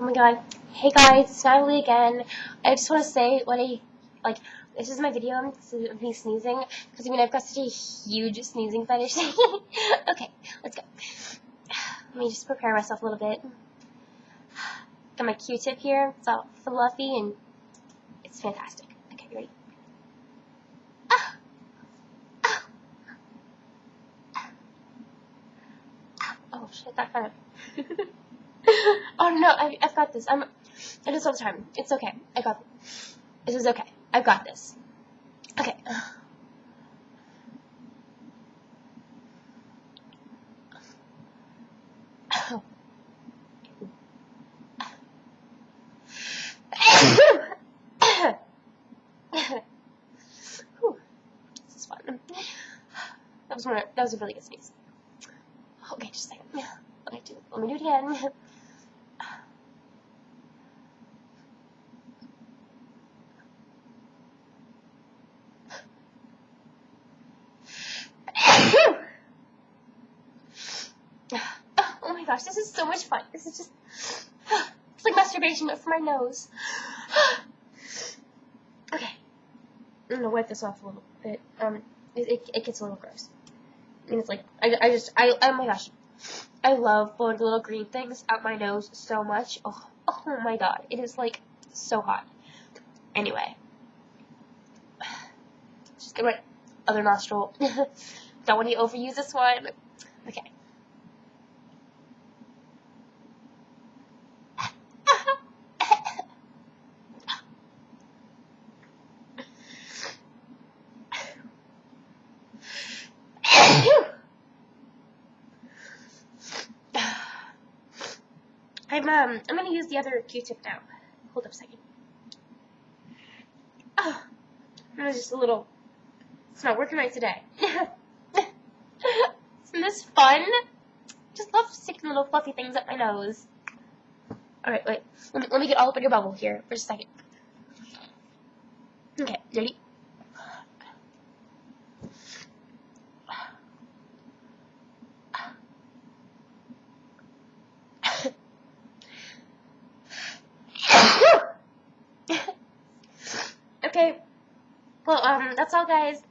Oh my god. Hey guys, it's Natalie again. I just want to say this is my video of me sneezing, because I've got such a huge sneezing fetish. Okay, let's go. Let me just prepare myself a little bit. Got my Q-tip here. It's all fluffy and it's fantastic. Okay, you ready? Oh shit, that kind of... Oh no, I've got this. I do this all the time. It's okay. I got this. This is okay. I've got this. Okay. Whew. This is fun. That was a really good sneeze. Okay, just a second. Let me do it again. Oh my gosh, this is so much fun. This is just, it's like masturbation, but for my nose. Okay, I'm gonna wipe this off a little bit. It gets a little gross. And it's like, oh my gosh. I love blowing the little green things out my nose so much. Oh my god, it is like so hot. Anyway, just get my other nostril. Don't want to overuse this one. Okay. I'm gonna use the other Q-tip now. Hold up a second. Oh, it was just a little. It's not working right today. Isn't this fun? Just love sticking little fluffy things up my nose. Alright, wait. Let me get all up in your bubble here for just a second. Okay, ready? Okay. Well, that's all, guys.